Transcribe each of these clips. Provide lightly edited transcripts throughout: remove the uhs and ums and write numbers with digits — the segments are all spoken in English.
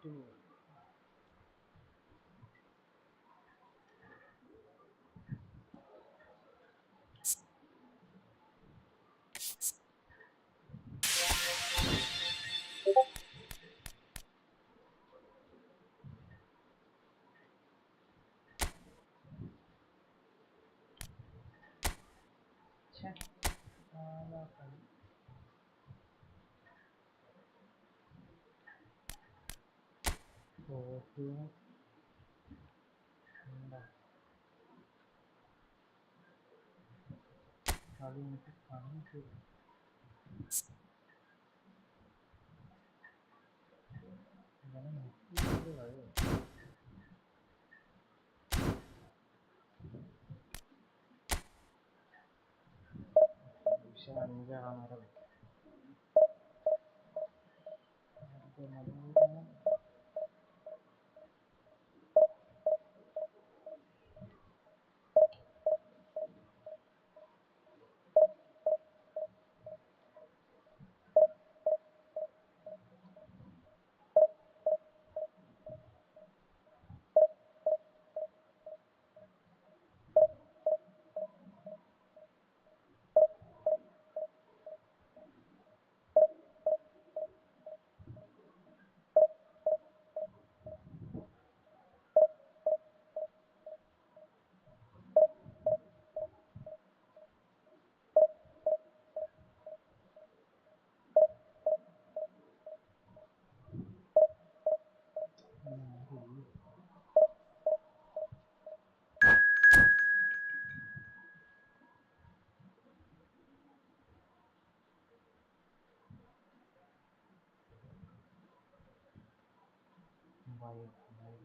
Two. Check. Fourteen. Kali ini kami sih. Gimana nih? Itu lah ya. Bisa nggak kamera? Baik, baik.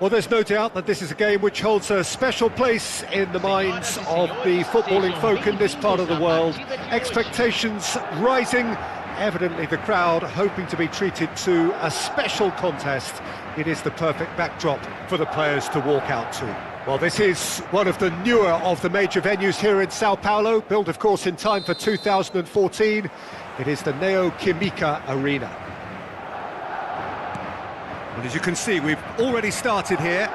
Well, there's no doubt that this is a game which holds a special place in the minds of the footballing folk in this part of the world. Expectations rising, evidently the crowd hoping to be treated to a special contest. It is the perfect backdrop for the players to walk out to. Well, this is one of the newer of the major venues here in Sao Paulo, built of course in time for 2014. It is the Neo Química Arena. And as you can see, we've already started here.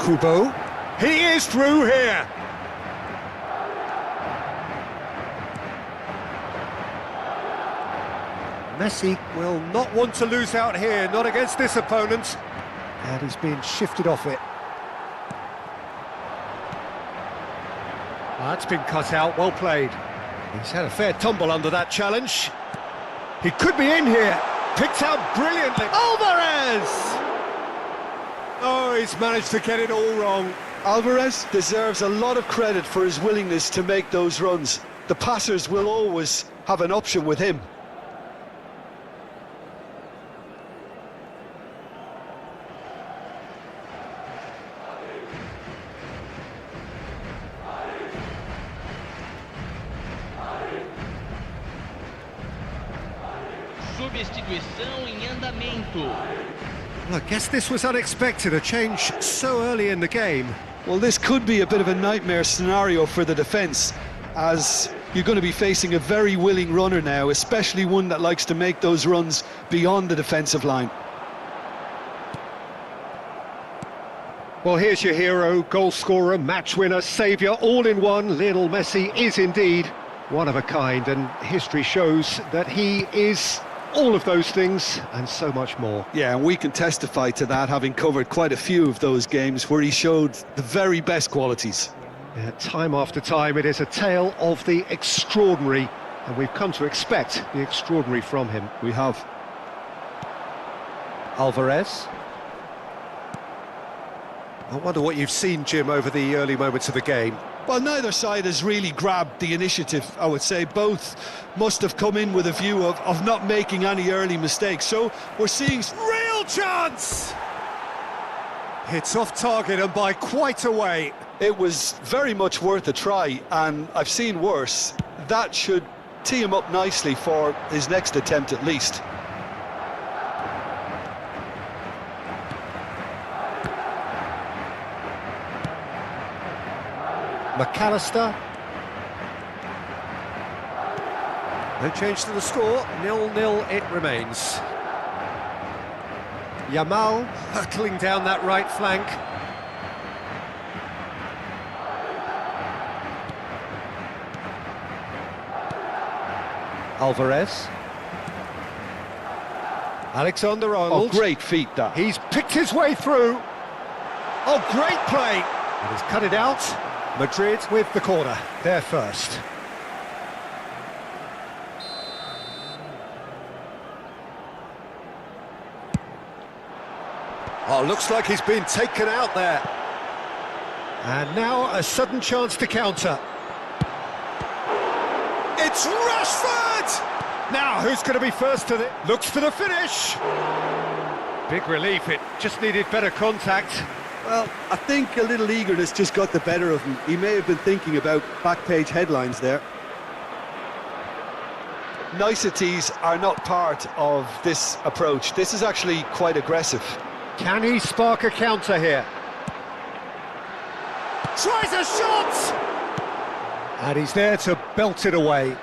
Kubo, he is through here! Messi will not want to lose out here, not against this opponent. And he's being shifted off it. That's been cut out, well played. He's had a fair tumble under that challenge. He could be in here, picked out brilliantly. Alvarez! Oh, he's managed to get it all wrong. Alvarez deserves a lot of credit for his willingness to make those runs. The passers will always have an option with him. Substituição em andamento. Well, I guess this was unexpected, a change so early in the game. Well, this could be a bit of a nightmare scenario for the defence, as you're going to be facing a very willing runner now, especially one that likes to make those runs beyond the defensive line. Well, here's your hero, goal scorer, match winner, saviour, all in one. Lionel Messi is indeed one of a kind, and history shows that he is all of those things and so much more. Yeah, and we can testify to that, having covered quite a few of those games where he showed the very best qualities. Yeah, time after time, it is a tale of the extraordinary, and we've come to expect the extraordinary from him. We have. Alvarez. I wonder what you've seen, Jim, over the early moments of the game. Well, neither side has really grabbed the initiative, I would say. Both must have come in with a view of not making any early mistakes. So we're seeing... Real chance! It's off target and by quite a way. It was very much worth a try, and I've seen worse. That should tee him up nicely for his next attempt at least. McAllister. No change to the score, 0-0 it remains. Yamal hurtling down that right flank. Alvarez. Alexander-Arnold. Oh, great feat, that. He's picked his way through. Oh, great play. And he's cut it out. Madrid with the corner, there first. Oh, looks like he's been taken out there. And now a sudden chance to counter. It's Rashford! Now, who's going to be first to the... Looks for the finish. Big relief, it just needed better contact. Well, I think a little eagerness just got the better of him. He may have been thinking about back-page headlines there. Niceties are not part of this approach. This is actually quite aggressive. Can he spark a counter here? Tries a shot! And he's there to belt it away.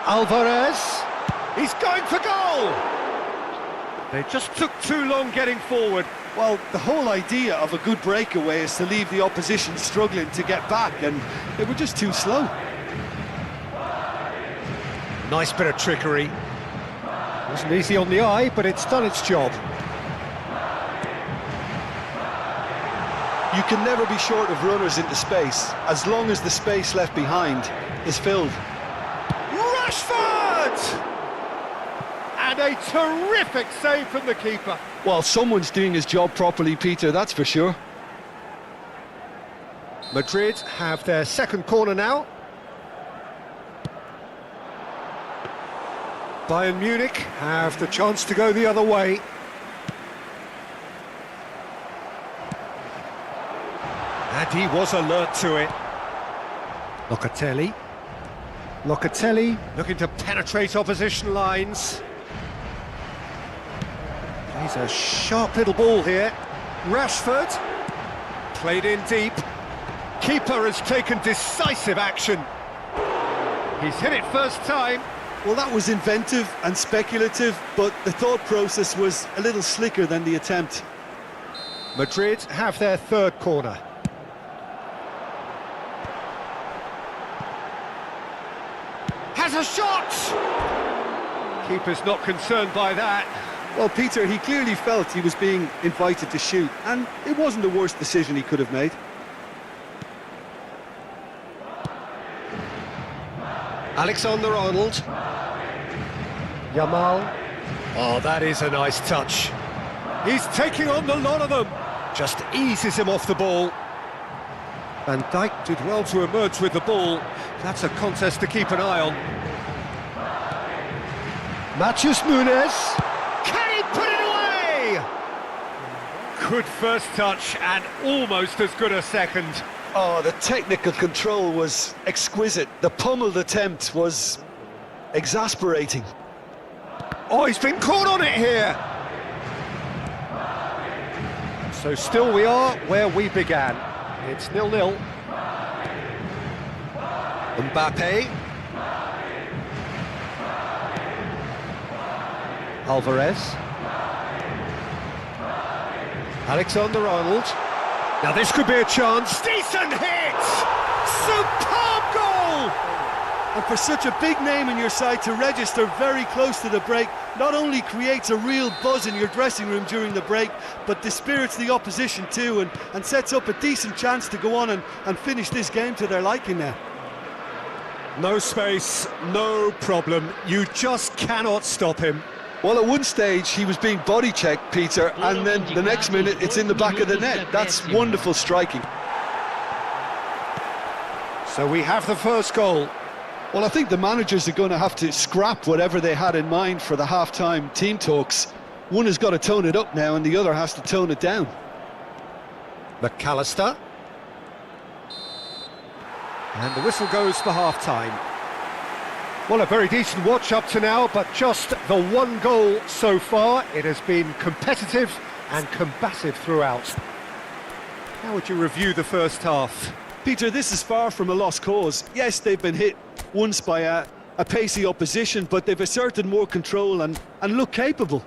Alvarez, he's going for goal! They just took too long getting forward. Well, the whole idea of a good breakaway is to leave the opposition struggling to get back, and they were just too slow. Nice bit of trickery. Wasn't easy on the eye, but it's done its job. You can never be short of runners into space, as long as the space left behind is filled. Rashford! And a terrific save from the keeper. Well, someone's doing his job properly, Peter, that's for sure. Madrid have their second corner now. Bayern Munich have the chance to go the other way. And he was alert to it. Locatelli. Locatelli looking to penetrate opposition lines. Plays a sharp little ball here. Rashford. Played in deep. Keeper has taken decisive action. He's hit it first time. Well, that was inventive and speculative, but the thought process was a little slicker than the attempt. Madrid have their third corner. Has a shot! Keeper's not concerned by that. Well, Peter, he clearly felt he was being invited to shoot, and it wasn't the worst decision he could have made. Alexander-Arnold. Yamal. Oh, that is a nice touch. He's taking on the lot of them. Just eases him off the ball. Van Dijk did well to emerge with the ball. That's a contest to keep an eye on. Matheus Nunes. Can he put it away? Good first touch and almost as good a second. Oh, the technical control was exquisite. The pummeled attempt was exasperating. Oh, he's been caught on it here. So still we are where we began. It's 0-0. Mbappe. Alvarez. Alexander-Arnold. Now this could be a chance. Decent hit! Superb goal! And for such a big name in your side to register very close to the break, not only creates a real buzz in your dressing room during the break, but dispirits the opposition too, and sets up a decent chance to go on and finish this game to their liking now. No space, no problem. You just cannot stop him. Well, at one stage he was being body checked, Peter, and then the next minute it's in the back of the net. That's wonderful striking. So we have the first goal. Well, I think the managers are going to have to scrap whatever they had in mind for the half-time team talks. One has got to tone it up now and the other has to tone it down. McAllister. And the whistle goes for half-time. Well, a very decent watch up to now, but just the one goal so far. It has been competitive and combative throughout. How would you review the first half? Peter, this is far from a lost cause. Yes, they've been hit once by a pacey opposition, but they've asserted more control and look capable.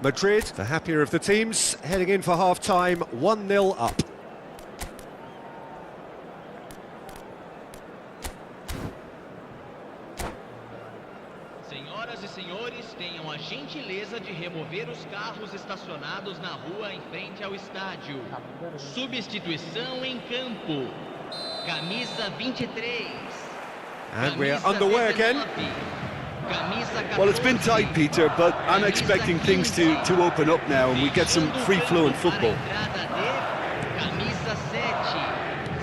Madrid, the happier of the teams, heading in for half-time, 1-0 up. Senhoras e senhores, tenham a gentileza de remover os carros estacionados na rua em frente ao estádio. Substituição em campo. Camisa 23. And we're underway again. Well, it's been tight, Peter, but I'm expecting things to open up now and we get some free-flowing football. Camisa 7.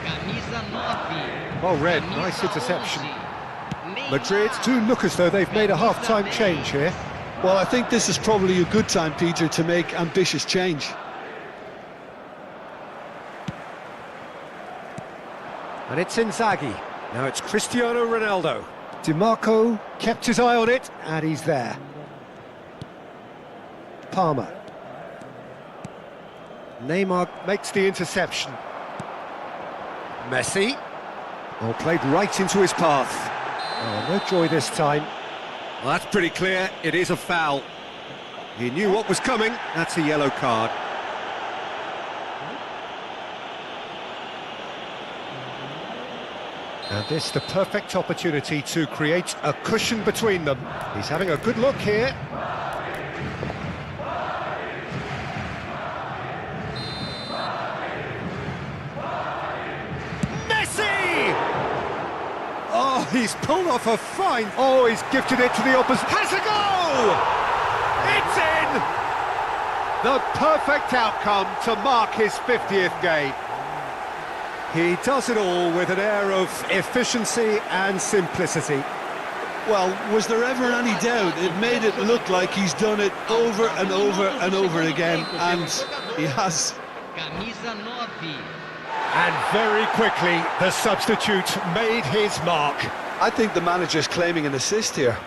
Camisa 9. Well read, nice interception. Madrid do look as though they've made a half-time change here. Well, I think this is probably a good time, Peter, to make ambitious change. And it's Inzaghi. Now it's Cristiano Ronaldo. Di Marco kept his eye on it, and he's there. Palmer. Neymar makes the interception. Messi. Oh, played right into his path. Oh, no joy this time. Well, that's pretty clear. It is a foul. He knew what was coming. That's a yellow card. And this the perfect opportunity to create a cushion between them. He's having a good look here. Messi! Oh, he's pulled off a fine. Oh, he's gifted it to the opposite. Has a goal! It's in! The perfect outcome to mark his 50th game. He does it all with an air of efficiency and simplicity. Well, was there ever any doubt? It made it look like he's done it over and over and over again, and he has. Camisa 9. And very quickly, the substitute made his mark. I think the manager's claiming an assist here.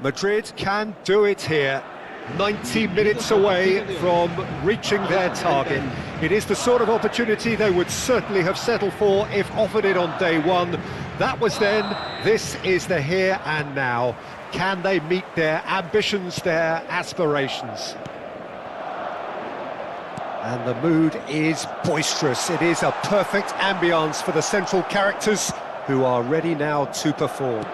Madrid can do it here. 90 minutes away from reaching their target. It is the sort of opportunity they would certainly have settled for if offered it on day one. That was then, this is the here and now. Can they meet their ambitions, their aspirations? And the mood is boisterous. It is a perfect ambience for the central characters who are ready now to perform.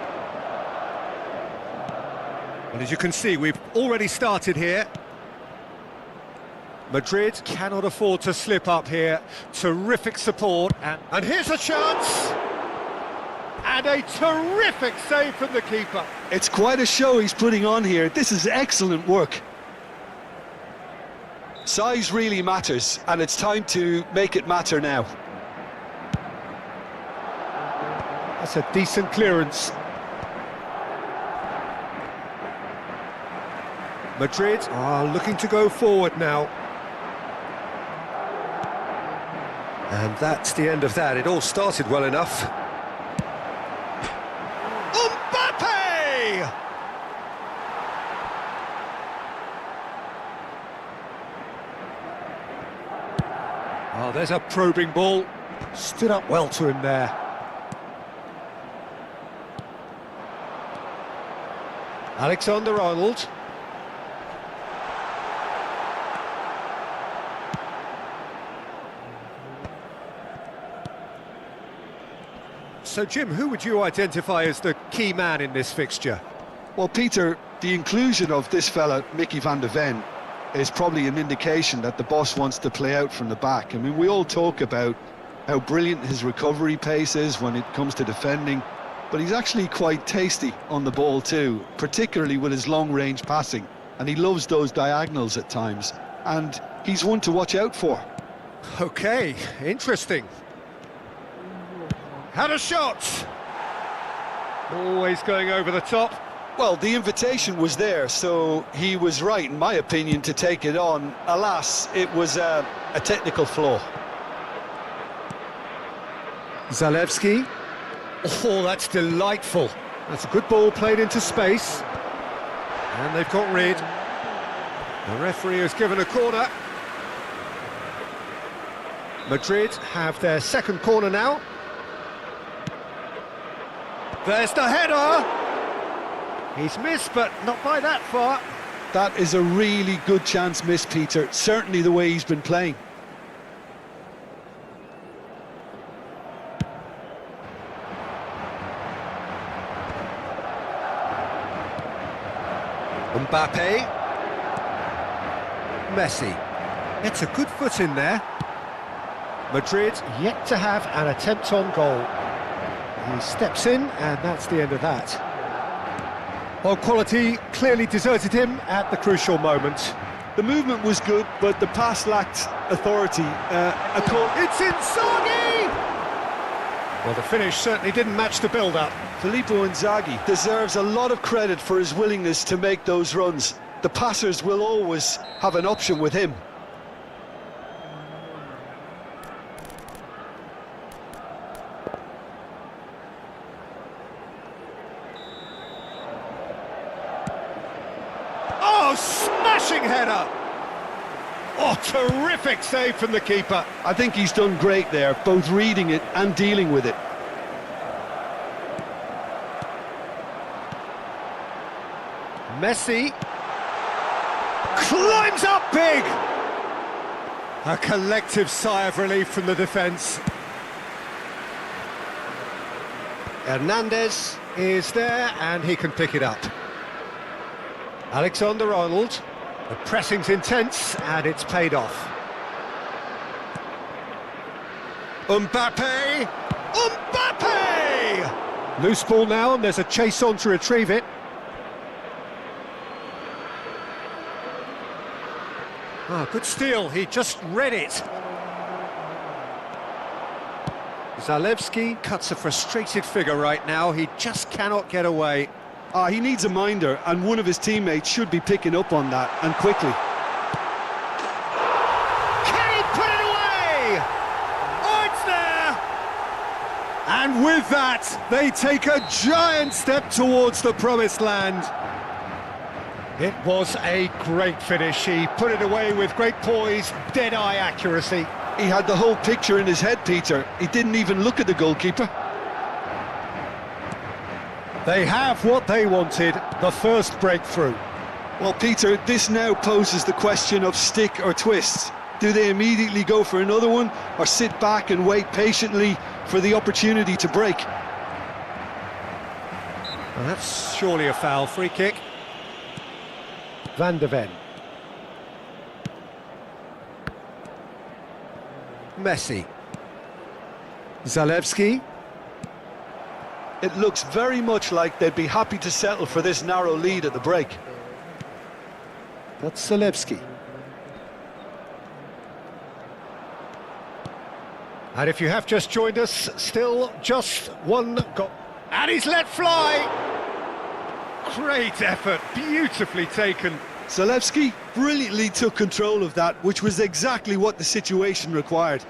And as you can see, we've already started here. Madrid cannot afford to slip up here. Terrific support. And here's a chance! And a terrific save from the keeper. It's quite a show he's putting on here. This is excellent work. Size really matters, and it's time to make it matter now. That's a decent clearance. Madrid are looking to go forward now. And that's the end of that. It all started well enough. Mbappe! Oh, there's a probing ball. Stood up well to him there. Alexander-Arnold. So, Jim, who would you identify as the key man in this fixture? Well, Peter, the inclusion of this fella, Mickey van de Ven, is probably an indication that the boss wants to play out from the back. I mean, we all talk about how brilliant his recovery pace is when it comes to defending, but he's actually quite tasty on the ball too, particularly with his long-range passing. And he loves those diagonals at times. And he's one to watch out for. OK, interesting. Had a shot! Always going over the top. Well, the invitation was there, so he was right, in my opinion, to take it on. Alas, it was a technical flaw. Zalewski. Oh, that's delightful. That's a good ball played into space. And they've got rid. The referee has given a corner. Madrid have their second corner now. There's the header! He's missed, but not by that far. That is a really good chance missed, Peter. Certainly the way he's been playing. Mbappe. Messi. It's a good foot in there. Madrid yet to have an attempt on goal. He steps in, and that's the end of that. Well, quality clearly deserted him at the crucial moment. The movement was good, but the pass lacked authority. It's Inzaghi! Well, the finish certainly didn't match the build-up. Filippo Inzaghi deserves a lot of credit for his willingness to make those runs. The passers will always have an option with him. Oh, smashing header! Oh, terrific save from the keeper. I think he's done great there, both reading it and dealing with it. Messi climbs up big! A collective sigh of relief from the defence. Hernandez is there and he can pick it up. Alexander-Arnold. The pressing's intense and it's paid off. Mbappe! Mbappe! Loose ball now and there's a chase on to retrieve it. Ah, good steal, he just read it. Zalewski cuts a frustrated figure right now, he just cannot get away. He needs a minder, and one of his teammates should be picking up on that, and quickly. Can he put it away? Oh, it's there! And with that, they take a giant step towards the promised land. It was a great finish. He put it away with great poise, dead-eye accuracy. He had the whole picture in his head, Peter. He didn't even look at the goalkeeper. They have what they wanted, the first breakthrough. Well, Peter, this now poses the question of stick or twist. Do they immediately go for another one, or sit back and wait patiently for the opportunity to break? Well, that's surely a foul. Free kick. Van de Ven. Messi. Zalewski. It looks very much like they'd be happy to settle for this narrow lead at the break. That's Zalewski. And if you have just joined us, still just one goal. And he's let fly! Great effort, beautifully taken. Zalewski brilliantly took control of that, which was exactly what the situation required.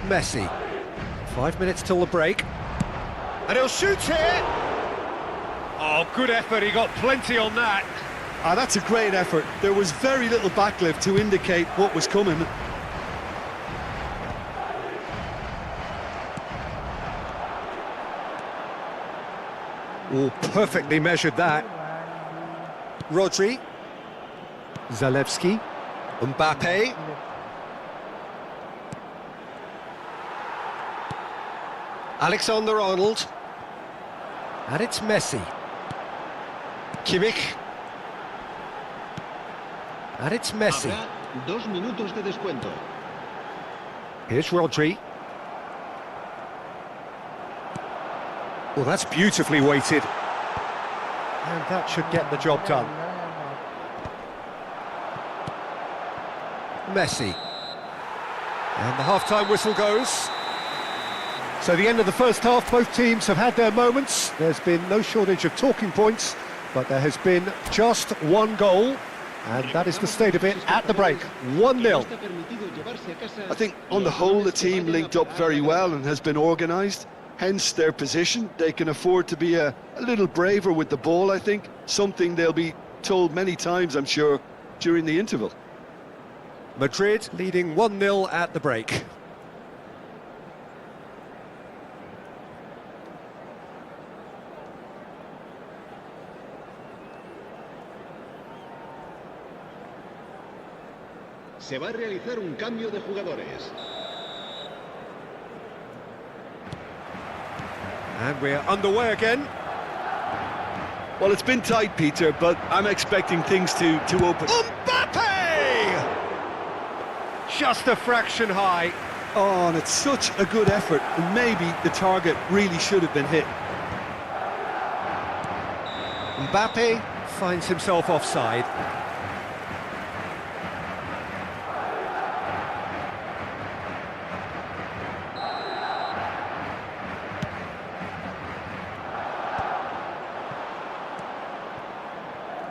Messi. 5 minutes till the break. And he'll shoot here! Oh, good effort, he got plenty on that. That's a great effort. There was very little backlift to indicate what was coming. Oh, perfectly measured that. Rodri. Zalewski. Mbappe. Alexander-Arnold. And it's Messi. Kimmich. And it's Messi. Habrá 2 minutos de descuento. Here's Rodri. Well, that's beautifully weighted. And that should get the job done. Messi. And the half-time whistle goes. So the end of the first half, both teams have had their moments. There's been no shortage of talking points, but there has been just one goal, and that is the state of it at the break. 1-0. I think on the whole the team linked up very well and has been organised, hence their position. They can afford to be a little braver with the ball, I think, something they'll be told many times, I'm sure, during the interval. Madrid leading 1-0 at the break. Se va a realizar un cambio de jugadores. And we're underway again. Well, it's been tight, Peter, but I'm expecting things to open. Mbappe! Just a fraction high. Oh, and it's such a good effort, and maybe the target really should have been hit. Mbappe finds himself offside.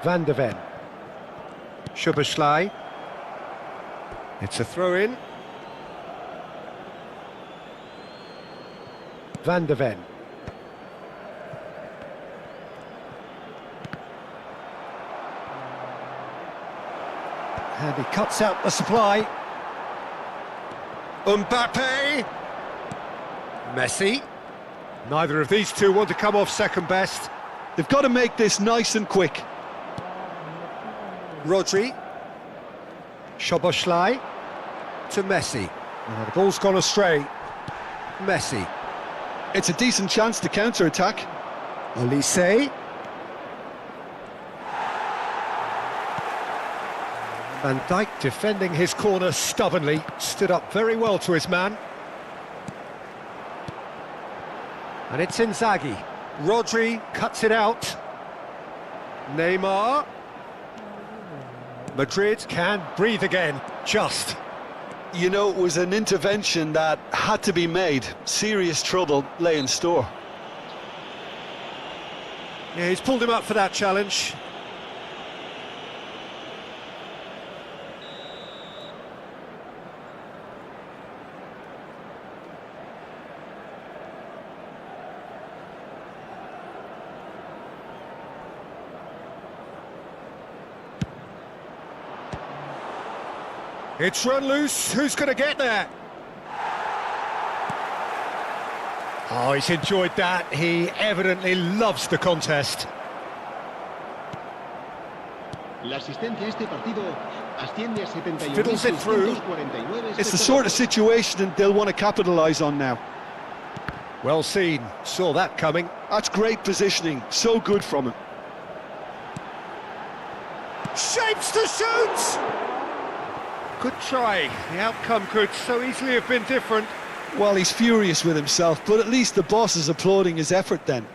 Van de Ven. Szoboszlai. It's a throw-in. Van de Ven. And he cuts out the supply. Mbappe. Messi. Neither of these two want to come off second best. They've got to make this nice and quick. Rodri. Szoboszlai to Messi. The ball's gone astray. Messi. It's a decent chance to counter-attack. Olise. Van Dijk defending his corner stubbornly, stood up very well to his man. And it's Inzaghi. Rodri cuts it out. Neymar. Madrid can breathe again, just. You know, it was an intervention that had to be made. Serious trouble lay in store. Yeah, he's pulled him up for that challenge. It's run loose, who's going to get there? Oh, he's enjoyed that, he evidently loves the contest. La asistencia a este partido asciende a Fiddles it through. 71.649. It's the sort of situation that they'll want to capitalise on now. Well seen, saw that coming. That's great positioning, so good from him. Shapes to shoot! Good try, the outcome could so easily have been different. Well, he's furious with himself, but at least the boss is applauding his effort then.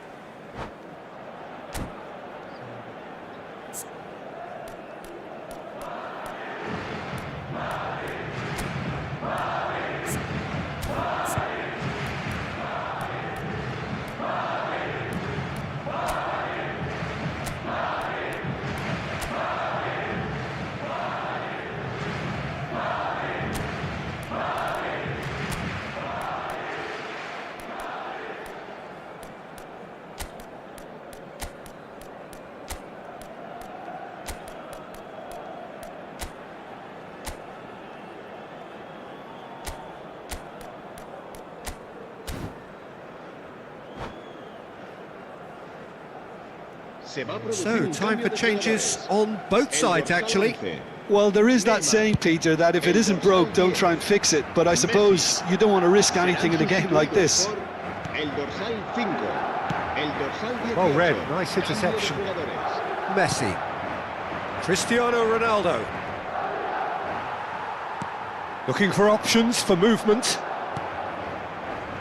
So, time for changes on both sides, actually. Well, there is that saying, Peter, that if it isn't broke, don't try and fix it. But I suppose you don't want to risk anything in a game like this. Well read, nice interception. Messi. Cristiano Ronaldo. Looking for options for movement.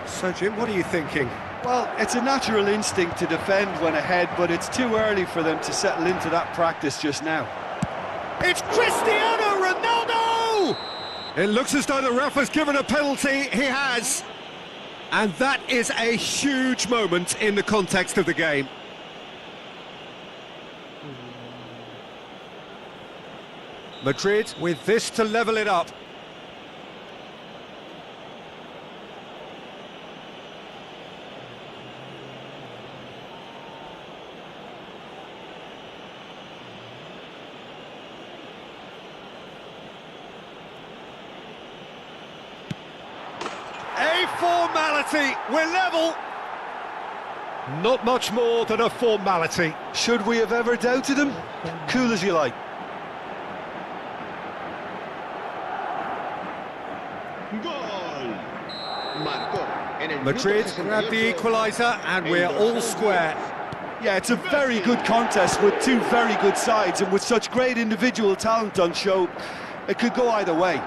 So, Jim, what are you thinking? Well, it's a natural instinct to defend when ahead, but it's too early for them to settle into that practice just now. It's Cristiano Ronaldo! It looks as though the ref has given a penalty. He has. And that is a huge moment in the context of the game. Madrid with this to level it up. A formality, we're level. Not much more than a formality. Should we have ever doubted him? Cool as you like. Gol. Marcó en el Madrid minuto grabbed the 68. equaliser and we're all square. Yeah, it's a very good contest with two very good sides, and with such great individual talent on show, it could go either way.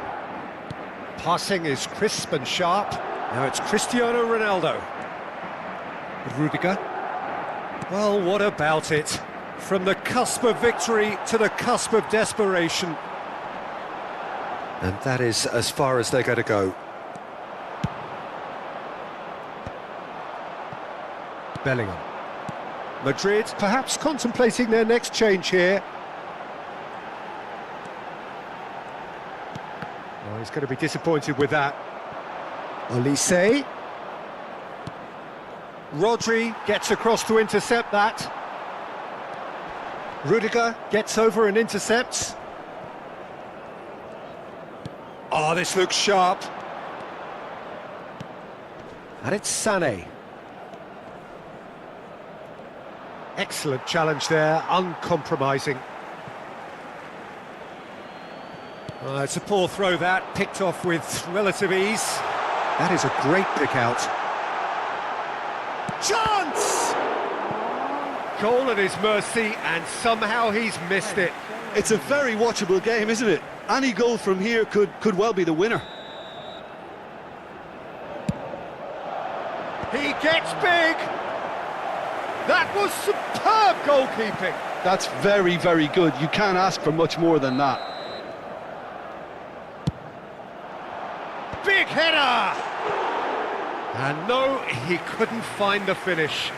Passing is crisp and sharp. Now it's Cristiano Ronaldo. Rudiger. Well, what about it? From the cusp of victory to the cusp of desperation. And that is as far as they're going to go. Bellingham. Madrid perhaps contemplating their next change here. Oh, he's going to be disappointed with that. Olise. Rodri gets across to intercept that. Rudiger gets over and intercepts. Oh, this looks sharp. And it's Sané. Excellent challenge there, uncompromising. It's a poor throw that, picked off with relative ease. That is a great pick out. Chance! Goal at his mercy, and somehow he's missed it. It's a very watchable game, isn't it? Any goal from here could well be the winner. He gets big! That was superb goalkeeping! That's very, very good. You can't ask for much more than that. Big header! And no, he couldn't find the finish.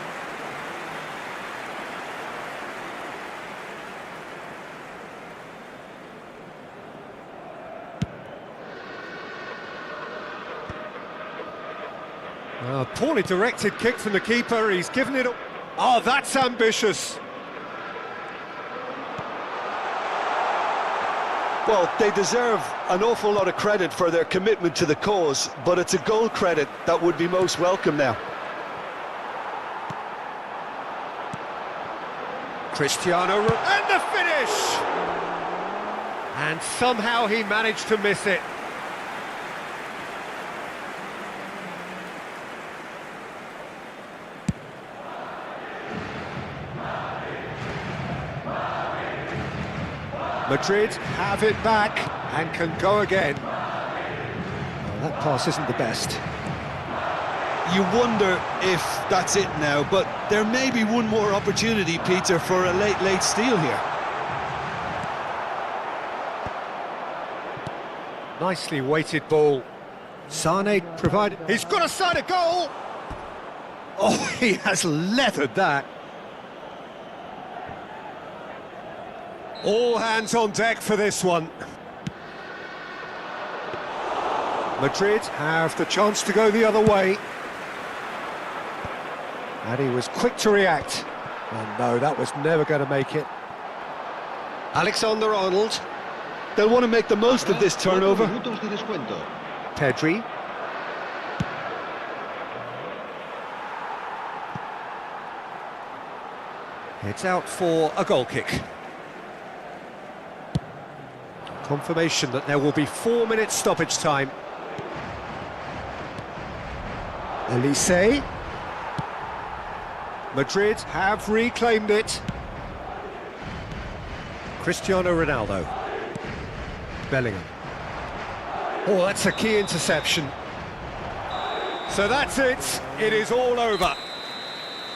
Poorly directed kick from the keeper, he's given it... Oh, that's ambitious! Well, they deserve an awful lot of credit for their commitment to the cause, but it's a goal credit that would be most welcome now. Cristiano, and the finish! And somehow he managed to miss it. Madrid have it back and can go again. Well, that pass isn't the best. You wonder if that's it now, but there may be one more opportunity, Peter, for a late steal here. Nicely weighted ball. Sané provided... He's got a side of goal! Oh, he has leathered that. All hands on deck for this one. Madrid have the chance to go the other way. And he was quick to react. Oh no, that was never going to make it. Alexander-Arnold. They'll want to make the most of this turnover. Minutos de descuento. Pedri. It's out for a goal kick. Confirmation that there will be 4 minutes stoppage time. Olise. Madrid have reclaimed it. Cristiano Ronaldo. Bellingham. Oh, that's a key interception. So that's it. It is all over.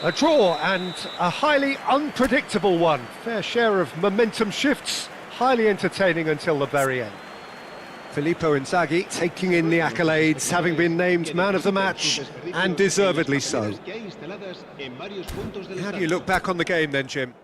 A draw, and a highly unpredictable one. Fair share of momentum shifts, highly entertaining until the very end. Filippo Inzaghi taking in the accolades, having been named man of the match, and deservedly so. How do you look back on the game then, Jim?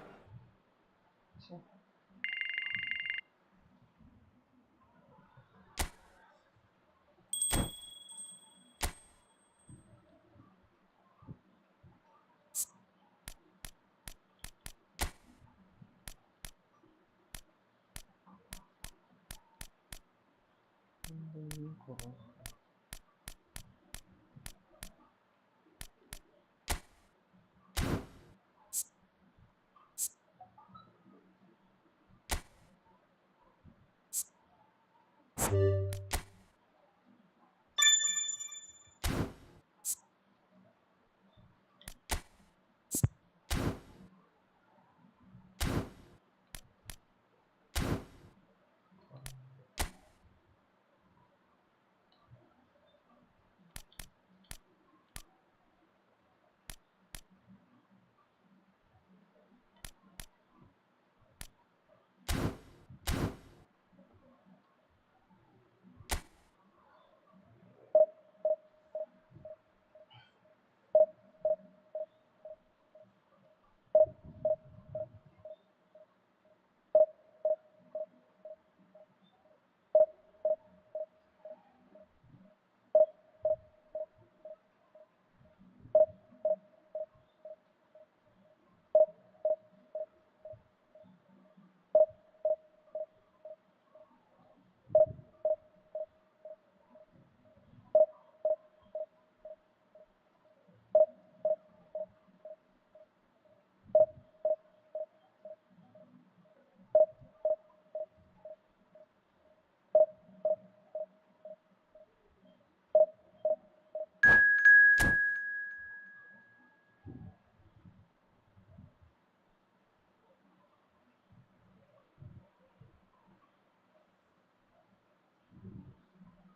Sí.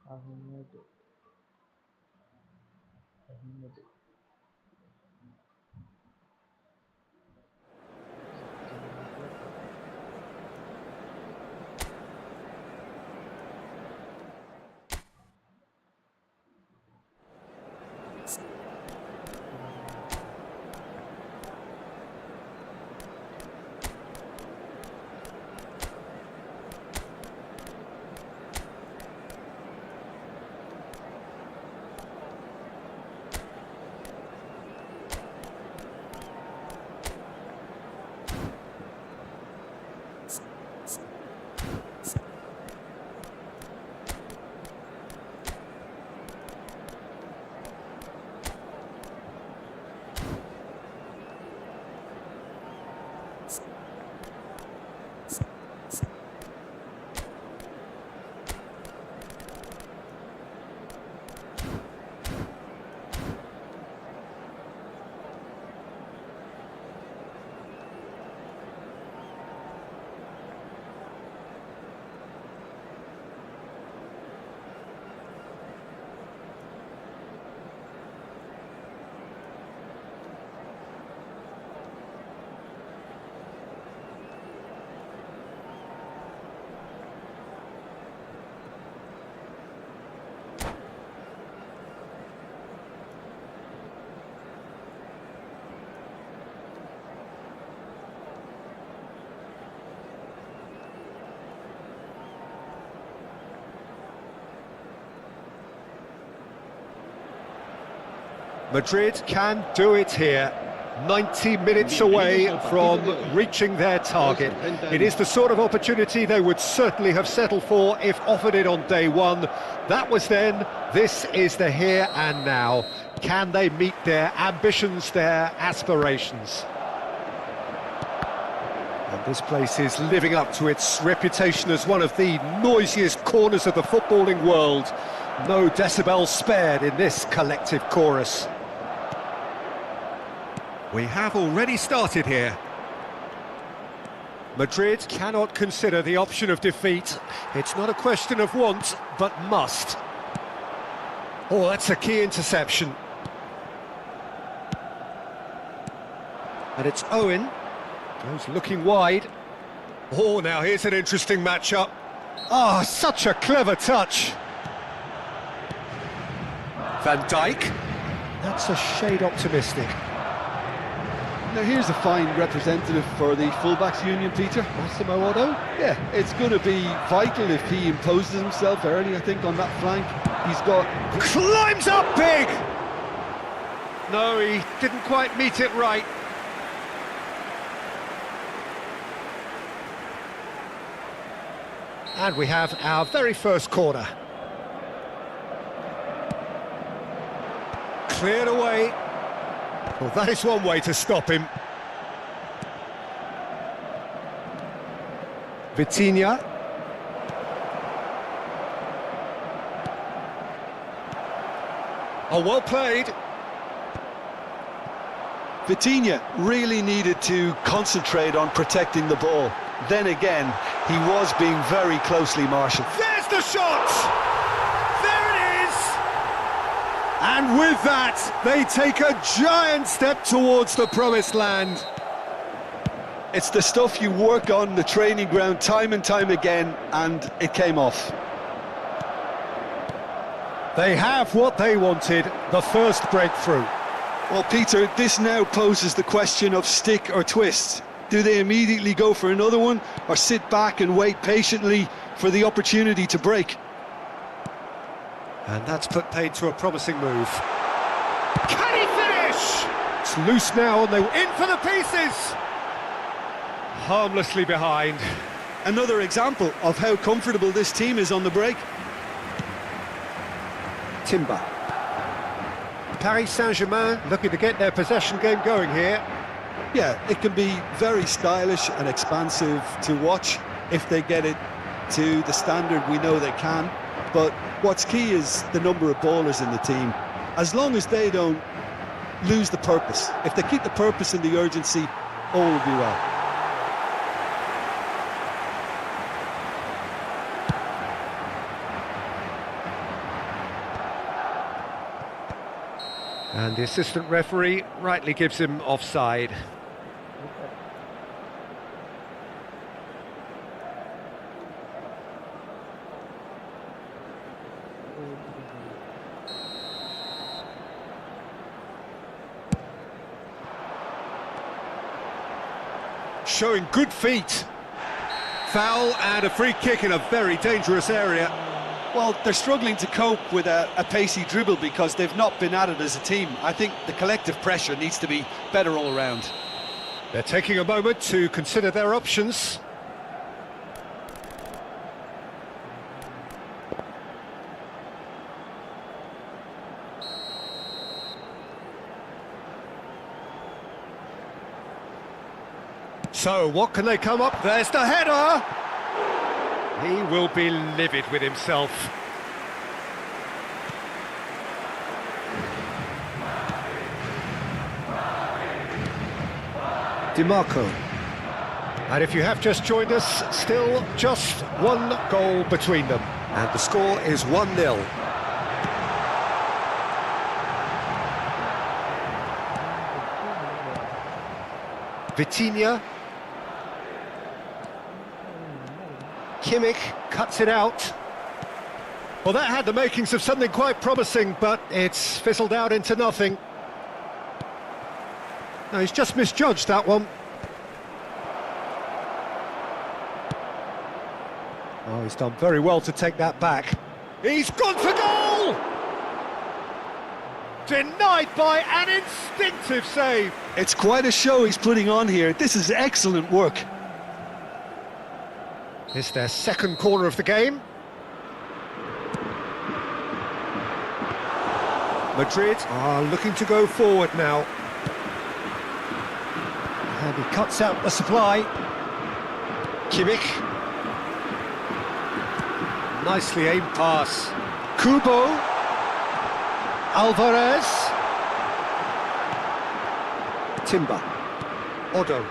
Arremedo. Arremedo. Madrid can do it here. 90 minutes away from reaching their target. It is the sort of opportunity they would certainly have settled for if offered it on day one. That was then, this is the here and now. Can they meet their ambitions, their aspirations? And this place is living up to its reputation as one of the noisiest corners of the footballing world. No decibels spared in this collective chorus. We have already started here. Madrid cannot consider the option of defeat. It's not a question of want, but must. Oh, that's a key interception. And it's Owen. Goes looking wide. Oh, now here's an interesting matchup. Ah, such a clever touch. Van Dijk. That's a shade optimistic. Now here's a fine representative for the fullbacks union, Peter. Massimo Otto. Yeah, it's going to be vital if he imposes himself early, I think, on that flank. He's got... Climbs up big! No, he didn't quite meet it right. And we have our very first corner. Cleared away. Well, that is one way to stop him. Vitinha. Oh, well played. Vitinha really needed to concentrate on protecting the ball. Then again, he was being very closely marshalled. There's the shot! There it is! And with that, they take a giant step towards the promised land. It's the stuff you work on the training ground time and time again, and it came off. They have what they wanted, the first breakthrough. Well, Peter, this now poses the question of stick or twist. Do they immediately go for another one, or sit back and wait patiently for the opportunity to break? And that's put paid to a promising move. Can he finish? It's loose now, and they're in for the pieces. Harmlessly behind. Another example of how comfortable this team is on the break. Timber. Paris Saint-Germain looking to get their possession game going here. Yeah, it can be very stylish and expansive to watch if they get it to the standard we know they can. But what's key is the number of ballers in the team. As long as they don't lose the purpose, if they keep the purpose and the urgency, all will be well. And the assistant referee rightly gives him offside. Showing good feet. Foul and a free kick in a very dangerous area. Well, they're struggling to cope with a pacey dribble because they've not been at it as a team. I think the collective pressure needs to be better all around. They're taking a moment to consider their options. So, what can they come up? There's the header! He will be livid with himself. DiMarco. And if you have just joined us, still just one goal between them. And the score is 1-0. Vitinha. Kimmich cuts it out. Well, that had the makings of something quite promising, but it's fizzled out into nothing. No, he's just misjudged that one. Oh, he's done very well to take that back. He's gone for goal! Denied by an instinctive save. It's quite a show he's putting on here. This is excellent work. It's their second corner of the game. Madrid are looking to go forward now. And he cuts out the supply. Kimmich. Nicely aimed pass. Kubo. Alvarez. Timber. Otto.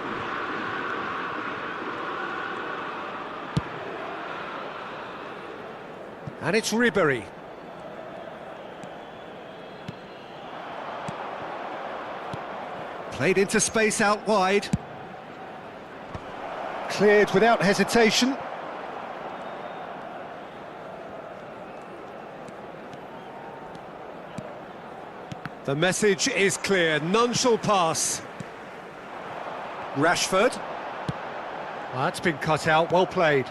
And it's Ribery. Played into space out wide. Cleared without hesitation. The message is clear, none shall pass. Rashford. That's been cut out, well played.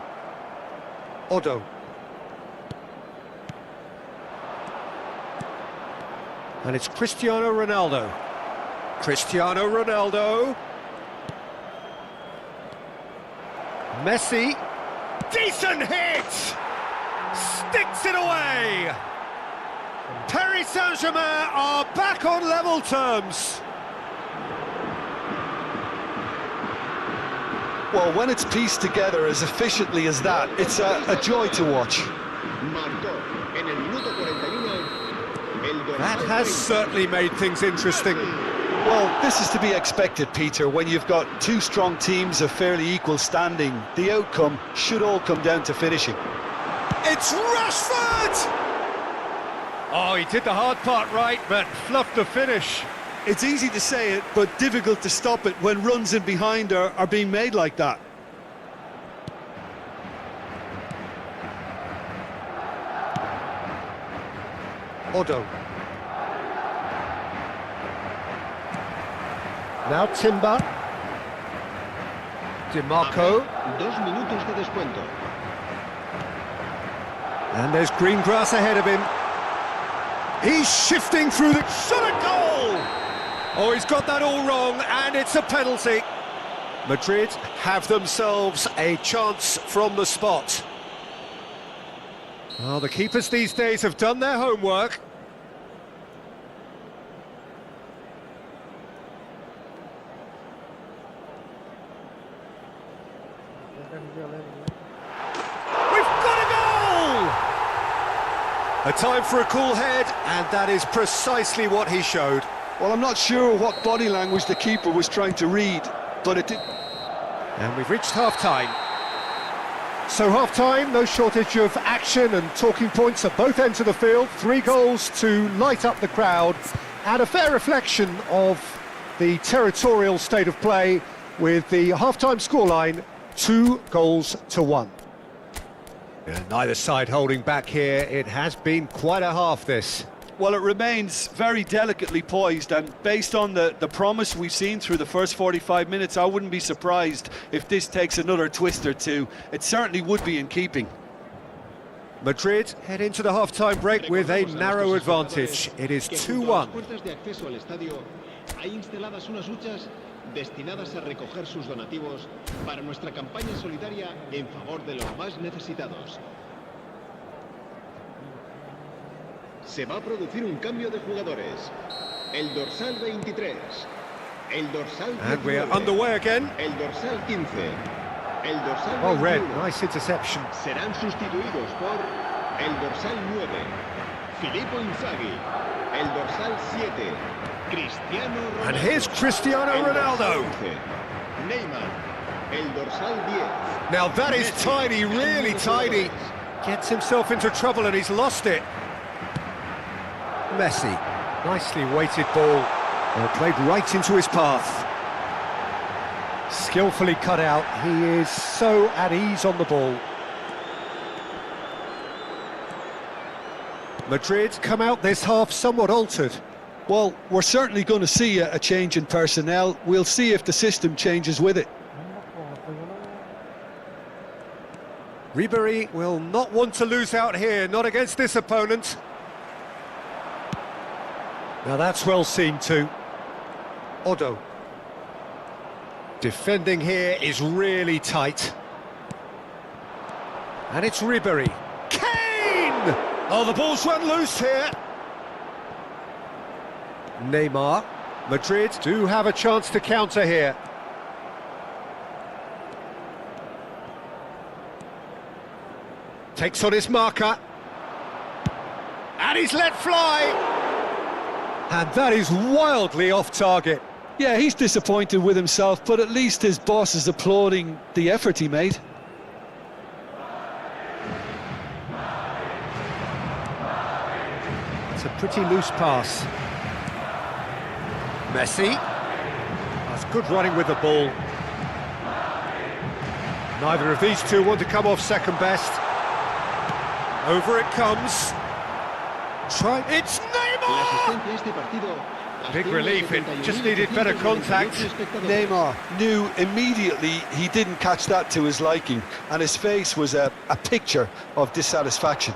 Odo. And it's Cristiano Ronaldo. Cristiano Ronaldo. Messi. Decent hit! Sticks it away! Paris Saint-Germain are back on level terms. Well, when it's pieced together as efficiently as that, it's a joy to watch. That has certainly made things interesting. Well, this is to be expected, Peter. When you've got two strong teams of fairly equal standing, the outcome should all come down to finishing. It's Rashford! Oh, he did the hard part right, but fluffed the finish. It's easy to say it, but difficult to stop it when runs in behind are being made like that. Odo. Now Timber. DiMarco. 2 minutos de descuento. And there's green grass ahead of him. He's shifting through the... Shot a goal! Oh, he's got that all wrong, and it's a penalty. Madrid have themselves a chance from the spot. Well, the keepers these days have done their homework. We've got a goal! A time for a cool head, and that is precisely what he showed. Well, I'm not sure what body language the keeper was trying to read, but it did. And we've reached half-time. So half-time, no shortage of action and talking points at both ends of the field. 3 goals to light up the crowd, and a fair reflection of the territorial state of play with the half-time scoreline 2-1. And neither side holding back here. It has been quite a half, this. Well, it remains very delicately poised, and based on the promise we've seen through the first 45 minutes, I wouldn't be surprised if this takes another twist or two. It certainly would be in keeping. Madrid head into the half-time break with a narrow advantage. It is 2-1. Hay instaladas unas huchas destinadas a recoger sus donativos para nuestra campaña solidaria en favor de los más necesitados. Se va a producir un cambio de jugadores. El dorsal 23, el dorsal 19, And we're underway again. el dorsal 15, el dorsal Oh, Red, 21. nice interception. Serán sustituidos por el dorsal 9, Filippo Inzaghi, el dorsal 7, Cristiano Ronaldo. And here's Cristiano el dorsal Ronaldo. 11, Neymar, el dorsal 10. Now that is tiny, really tiny. Gets himself into trouble and he's lost it. Messi, nicely weighted ball. Well, played right into his path. Skillfully cut out. He is so at ease on the ball. Madrid come out this half somewhat altered. Well, we're certainly going to see a change in personnel. We'll see if the system changes with it. Ribery will not want to lose out here, not against this opponent. Now that's well seen too. Odo. Defending here is really tight. And it's Ribery. Kane! Oh, the ball's run loose here. Neymar. Madrid do have a chance to counter here. Takes on his marker. And he's let fly. And that is wildly off target. Yeah, he's disappointed with himself, but at least his boss is applauding the effort he made. a pretty loose pass. Messi. That's good running with the ball. Neither of these two want to come off second best. Over it comes. It's Neymar! Big relief, it just needed better contact. Neymar knew immediately he didn't catch that to his liking, and his face was a picture of dissatisfaction.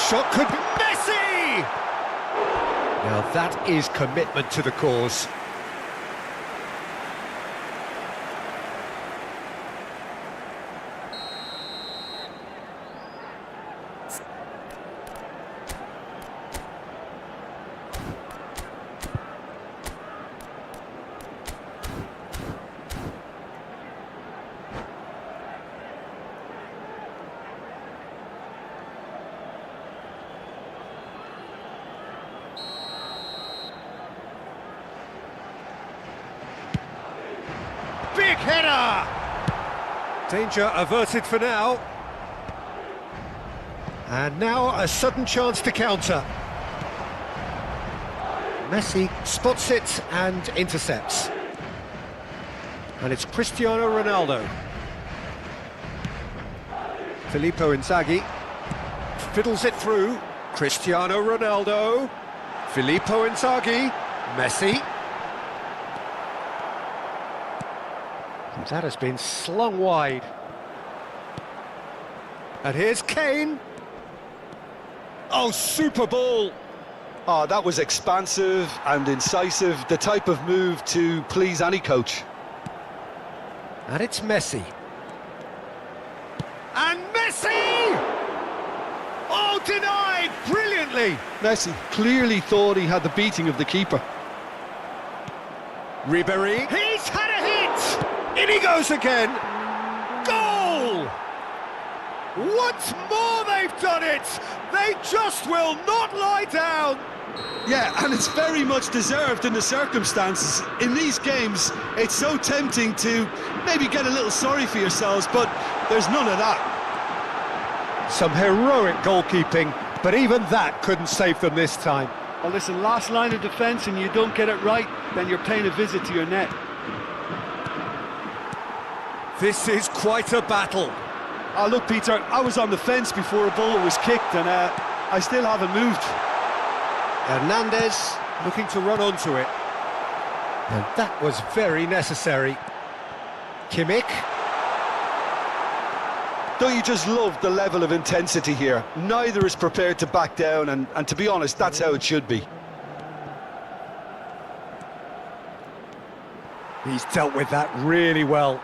Shot could be Messi! Now that is commitment to the cause. Big header! Danger averted for now. And now a sudden chance to counter. Messi spots it and intercepts. And it's Cristiano Ronaldo. Filippo Inzaghi fiddles it through. Cristiano Ronaldo. Filippo Inzaghi. Messi. That has been slung wide. And here's Kane. Oh, super ball. Oh, that was expansive and incisive, the type of move to please any coach. And it's Messi. And Messi! Oh, denied brilliantly. Messi clearly thought he had the beating of the keeper. Ribéry. He's had a hit! In he goes again. Goal! Once more they've done it! They just will not lie down! Yeah, and it's very much deserved in the circumstances. In these games, it's so tempting to maybe get a little sorry for yourselves, but there's none of that. Some heroic goalkeeping, but even that couldn't save them this time. Well, listen, last line of defence and you don't get it right, then you're paying a visit to your net. This is quite a battle. Oh, look, Peter, I was on the fence before a ball was kicked, and I still haven't moved. Hernandez looking to run onto it. And that was very necessary. Kimmich. Don't you just love the level of intensity here? Neither is prepared to back down, and to be honest, that's how it should be. He's dealt with that really well.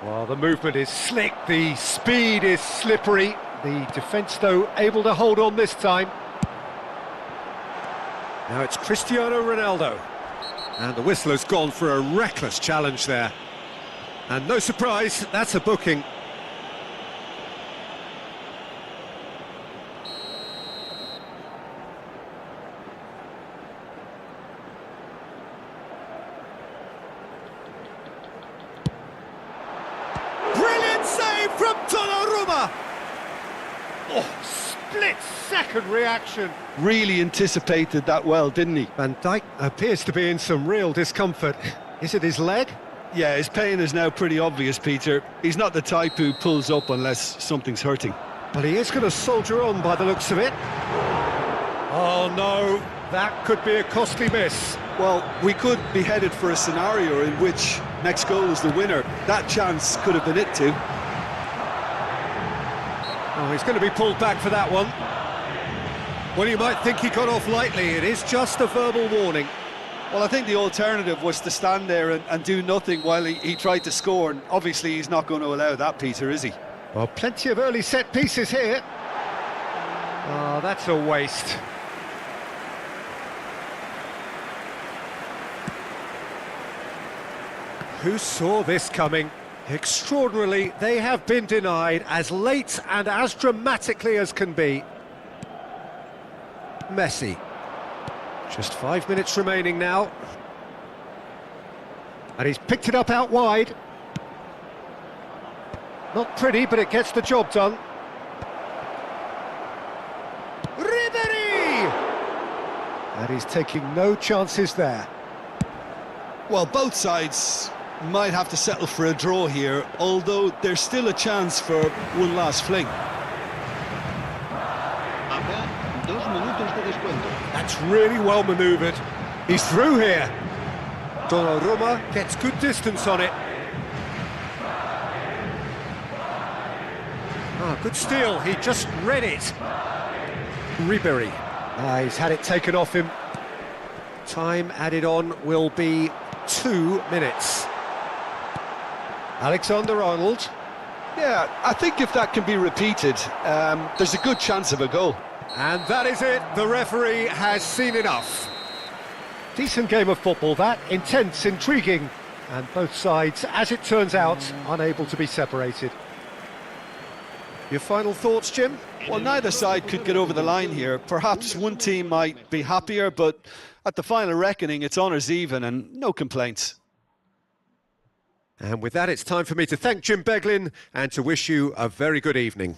Well, the movement is slick, the speed is slippery. The defence, though, able to hold on this time. Now it's Cristiano Ronaldo. And the whistle has gone for a reckless challenge there. And no surprise, that's a booking. From Donnarumma! Oh, split-second reaction. Really anticipated that well, didn't he? Van Dijk appears to be in some real discomfort. Is it his leg? Yeah, his pain is now pretty obvious, Peter. He's not the type who pulls up unless something's hurting. But he is going to soldier on by the looks of it. Oh no, that could be a costly miss. Well, we could be headed for a scenario in which next goal is the winner. That chance could have been it too. Oh, he's going to be pulled back for that one. Well, you might think he got off lightly. It is just a verbal warning. Well, I think the alternative was to stand there and do nothing while he tried to score, and obviously he's not going to allow that, Peter, is he? Well, plenty of early set pieces here. Oh, that's a waste. Who saw this coming? Extraordinarily, they have been denied as late and as dramatically as can be. Messi. Just 5 minutes remaining now. And he's picked it up out wide. Not pretty, but it gets the job done. Ribéry! But he's taking no chances there. Well, both sides might have to settle for a draw here, although there's still a chance for one last fling. Habrá 2 minutos de descuento. That's really well manoeuvred. He's through here. Donnarumma gets good distance on it. Good steal, he just read it. Ribery. He's had it taken off him. Time added on will be 2 minutes. Alexander-Arnold. Yeah, I think if that can be repeated, there's a good chance of a goal. And that is it, the referee has seen enough. Decent game of football that, intense, intriguing, and both sides, as it turns out, unable to be separated. Your final thoughts, Jim? Well, neither side could get over the line here. Perhaps one team might be happier, but at the final reckoning, it's honours even and no complaints. And with that, it's time for me to thank Jim Beglin and to wish you a very good evening.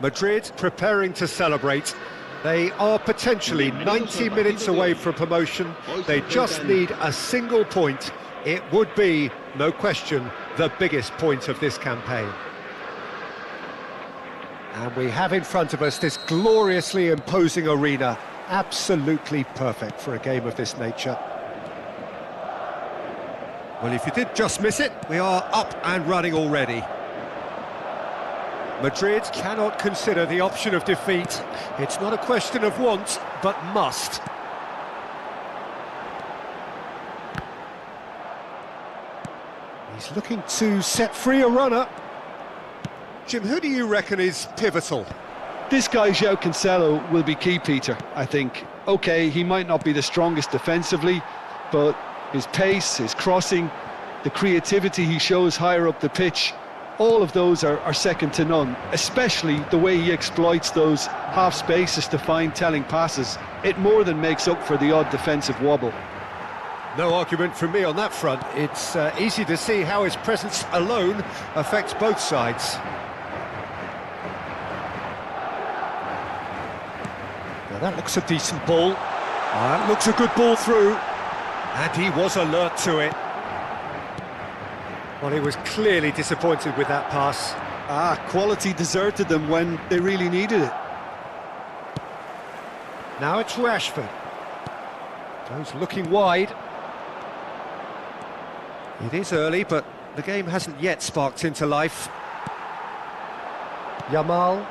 Madrid preparing to celebrate. They are potentially 90 minutes away from promotion. They just need a single point. It would be, no question, the biggest point of this campaign. And we have in front of us this gloriously imposing arena. Absolutely perfect for a game of this nature. Well, if you did just miss it, we are up and running already. Madrid cannot consider the option of defeat. It's not a question of want, but must. He's looking to set free a runner. Jim, who do you reckon is pivotal? This guy, João Cancelo, will be key, Peter, I think. OK, he might not be the strongest defensively, but his pace, his crossing, the creativity he shows higher up the pitch, all of those are second to none, especially the way he exploits those half spaces to find telling passes. It more than makes up for the odd defensive wobble. No argument from me on that front. It's easy to see how his presence alone affects both sides. Now that looks a decent ball. That looks a good ball through. And he was alert to it. Well, he was clearly disappointed with that pass. Quality deserted them when they really needed it. Now it's Rashford. Goes looking wide. It is early, but the game hasn't yet sparked into life. Yamal.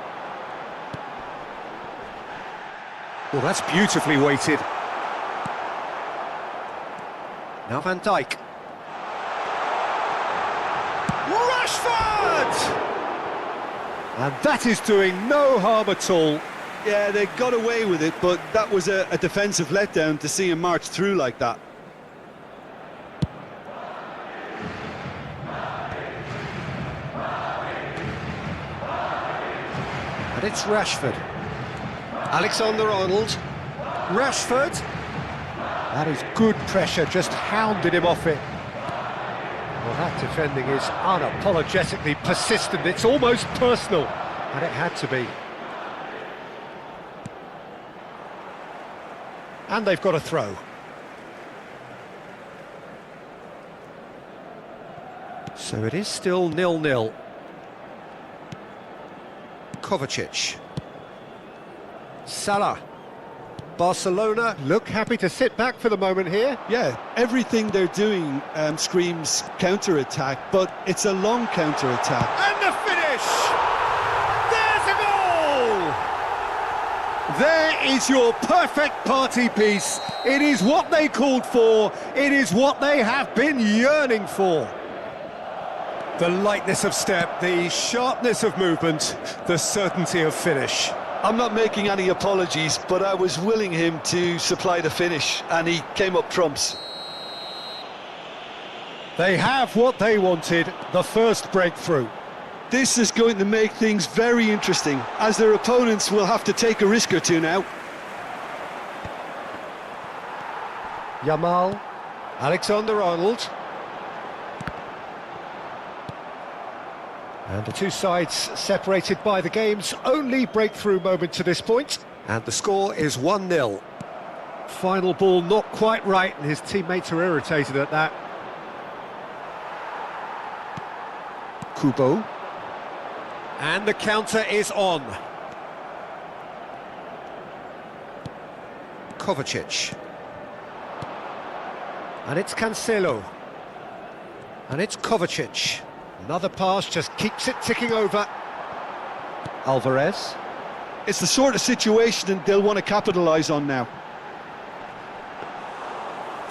Well, that's beautifully weighted. Now Van Dijk. Rashford! And that is doing no harm at all. Yeah, they got away with it, but that was a defensive letdown to see him march through like that. And it's Rashford. Alexander-Arnold. Rashford. That is good pressure, just hounded him off it. Well, that defending is unapologetically persistent. It's almost personal, and it had to be. And they've got a throw. So it is still 0-0. Kovacic. Salah. Barcelona look happy to sit back for the moment here. Yeah, everything they're doing screams counter-attack, but it's a long counter-attack. And the finish! There's a goal! There is your perfect party piece. It is what they called for. It is what they have been yearning for. The lightness of step, the sharpness of movement, the certainty of finish. I'm not making any apologies, but I was willing him to supply the finish, and he came up trumps. They have what they wanted, the first breakthrough. This is going to make things very interesting, as their opponents will have to take a risk or two now. Yamal, Alexander-Arnold. And the two sides separated by the game's only breakthrough moment to this point. And the score is 1-0. Final ball not quite right, and his teammates are irritated at that. Kubo. And the counter is on. Kovacic. And it's Cancelo. And it's Kovacic. Another pass just keeps it ticking over. Alvarez. It's the sort of situation they'll want to capitalise on now.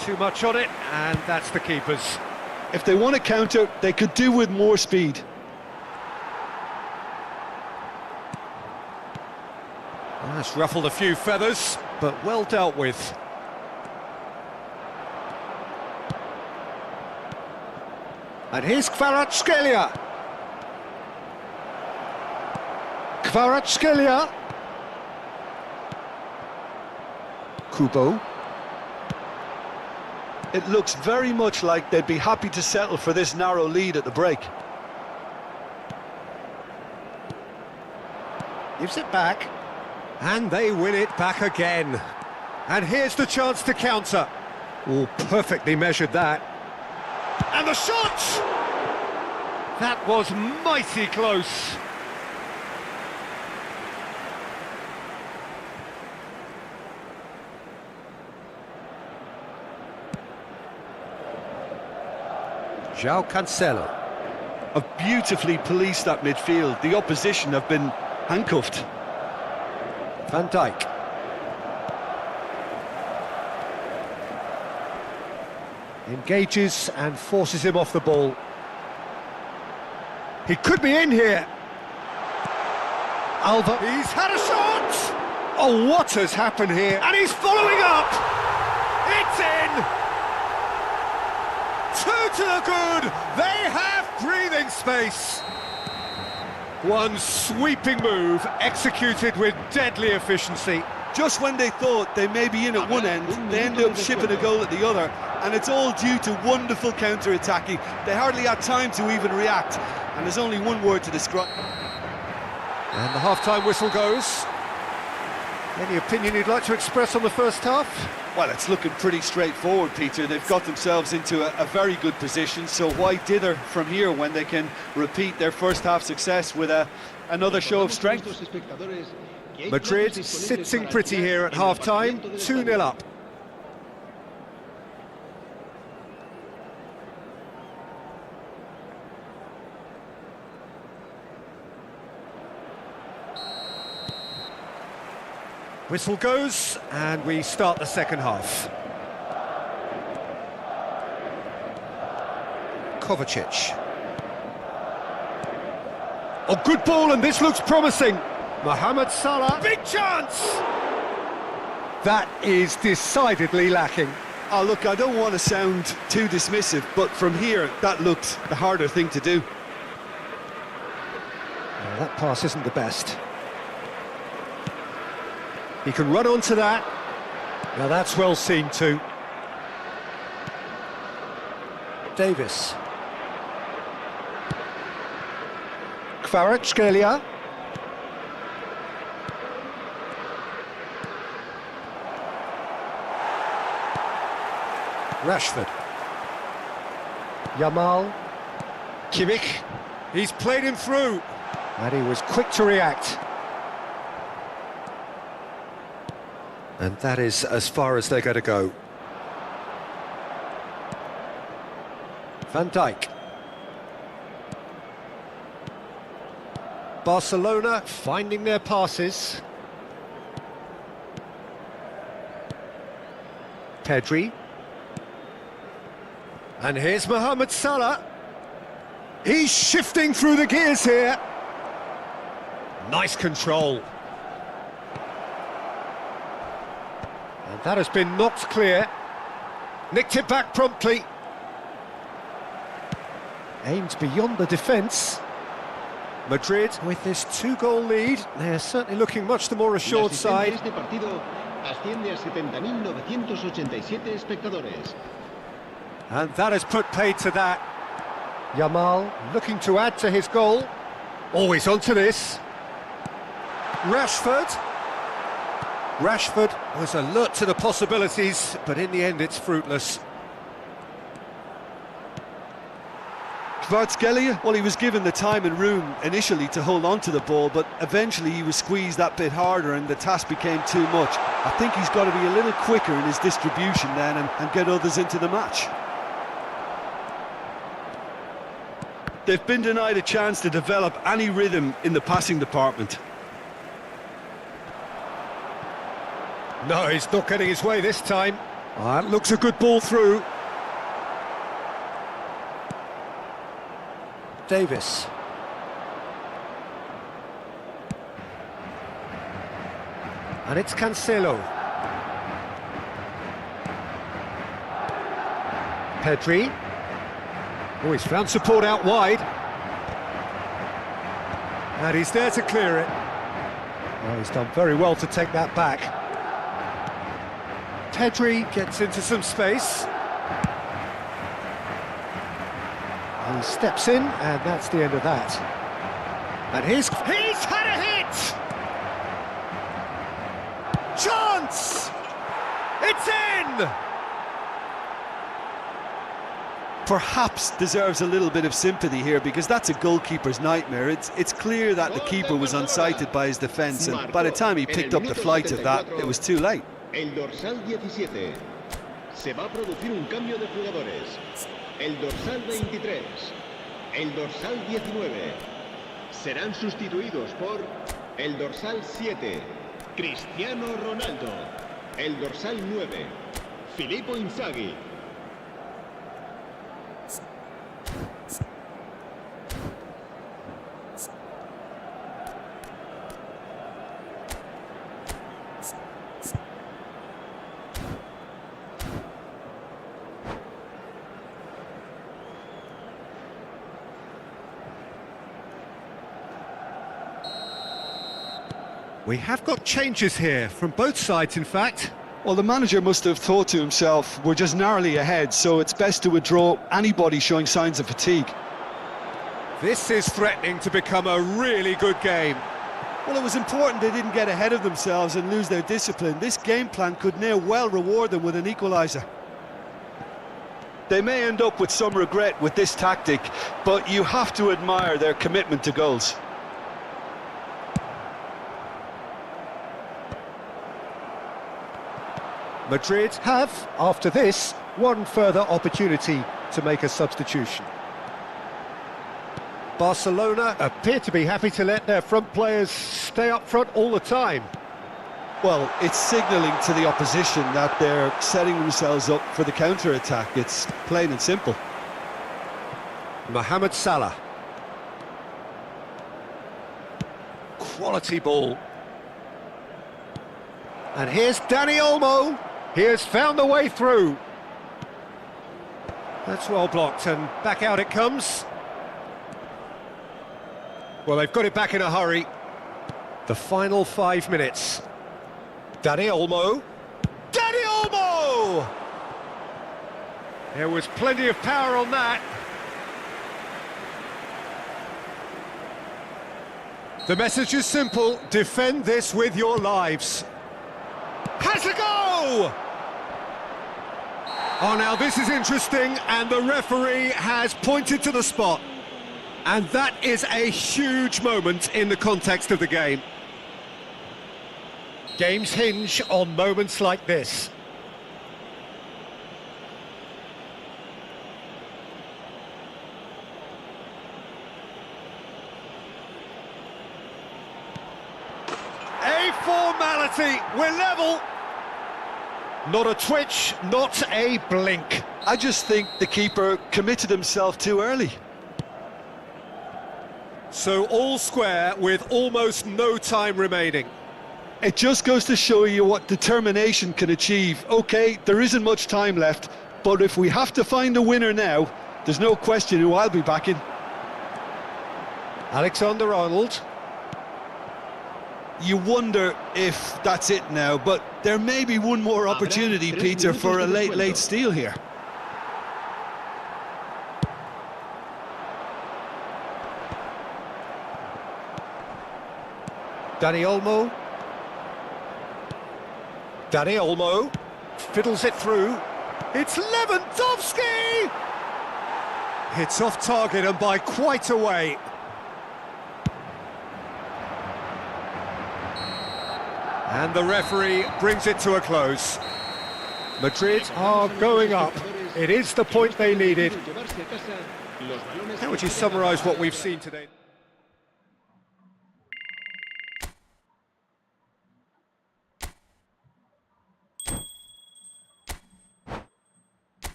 Too much on it, and that's the keeper's. If they want to counter, they could do with more speed. That's ruffled a few feathers, but well dealt with. And here's Kvaratskhelia. Kvaratskhelia. Kubo. It looks very much like they'd be happy to settle for this narrow lead at the break. Gives it back. And they win it back again. And here's the chance to counter. Oh, perfectly measured that. And the shot! That was mighty close. João Cancelo. Have beautifully policed that midfield. The opposition have been handcuffed. Van Dijk. Engages and forces him off the ball. He could be in here. Alva. He's had a shot! Oh, what has happened here? And he's following up! It's in! Two to the good! They have breathing space! One sweeping move, executed with deadly efficiency. Just when they thought they may be in at one end, they end up shipping a goal at the other, and it's all due to wonderful counter-attacking. They hardly had time to even react, and there's only one word to describe. And the half-time whistle goes. Any opinion you'd like to express on the first half? Well, it's looking pretty straightforward, Peter. They've got themselves into a very good position, so why dither from here when they can repeat their first half success with another show of strength? Madrid sitting pretty here at half-time, 2-0 up. Whistle goes, and we start the second half. Kovacic. Oh, good ball, and this looks promising. Mohamed Salah, big chance! That is decidedly lacking. Oh, look, I don't want to sound too dismissive, but from here, that looked the harder thing to do. Well, that pass isn't the best. He can run onto that. Now that's well seen too. Davis. Kvaratskhelia. Rashford. Yamal. Kimmich. He's played him through. And he was quick to react. And that is as far as they're going to go. Van Dijk. Barcelona finding their passes. Pedri. And here's Mohamed Salah. He's shifting through the gears here. Nice control. And that has been knocked clear. Nicked it back promptly. Aimed beyond the defence. Madrid with this 2-goal lead. They're certainly looking much the more assured side. And that has put paid to that. Yamal looking to add to his goal. Always onto this. Rashford. Rashford was alert to the possibilities, but in the end it's fruitless. Kvaratskhelia, well, he was given the time and room initially to hold on to the ball, but eventually he was squeezed that bit harder and the task became too much. I think he's got to be a little quicker in his distribution then and get others into the match. They've been denied a chance to develop any rhythm in the passing department. No, he's not getting his way this time. That looks a good ball through. Davis. And it's Cancelo. Pedri. Oh, he's found support out wide. And he's there to clear it. Oh, he's done very well to take that back. Pedri gets into some space. He steps in, and that's the end of that. And he's had a hit! chance! It's in! Perhaps deserves a little bit of sympathy here, because that's a goalkeeper's nightmare. It's clear that the keeper was unsighted by his defence, and by the time he picked up the flight of that, it was too late. El dorsal 17. Se va a producir un cambio de jugadores. El dorsal 23. El dorsal 19. Serán sustituidos por el dorsal 7. Cristiano Ronaldo. El dorsal 9. Filippo Inzaghi. We have got changes here, from both sides in fact. Well, the manager must have thought to himself, we're just narrowly ahead, so it's best to withdraw anybody showing signs of fatigue. This is threatening to become a really good game. Well, it was important they didn't get ahead of themselves and lose their discipline. This game plan could now well reward them with an equaliser. They may end up with some regret with this tactic, but you have to admire their commitment to goals. Madrid have, after this, one further opportunity to make a substitution. Barcelona appear to be happy to let their front players stay up front all the time. Well, it's signalling to the opposition that they're setting themselves up for the counter-attack. It's plain and simple. Mohamed Salah. Quality ball. And here's Dani Olmo. He has found the way through. That's well blocked, and back out it comes. Well, they've got it back in a hurry. The final 5 minutes. Dani Olmo. Dani Olmo! There was plenty of power on that. The message is simple: defend this with your lives. Has a go! Oh, now this is interesting, and the referee has pointed to the spot. And that is a huge moment in the context of the game. Games hinge on moments like this. A formality, we're level. Not a twitch, not a blink. I just think the keeper committed himself too early. So all square with almost no time remaining. It just goes to show you what determination can achieve. Okay, there isn't much time left, but if we have to find a winner now, there's no question who I'll be backing. Alexander-Arnold. You wonder if that's it now, but there may be one more opportunity, Peter, for a late steal here. Dani Olmo. Dani Olmo fiddles it through. It's Lewandowski! It's off target and by quite a way. And the referee brings it to a close. Madrid are going up. It is the point they needed. How would you summarise what we've seen today?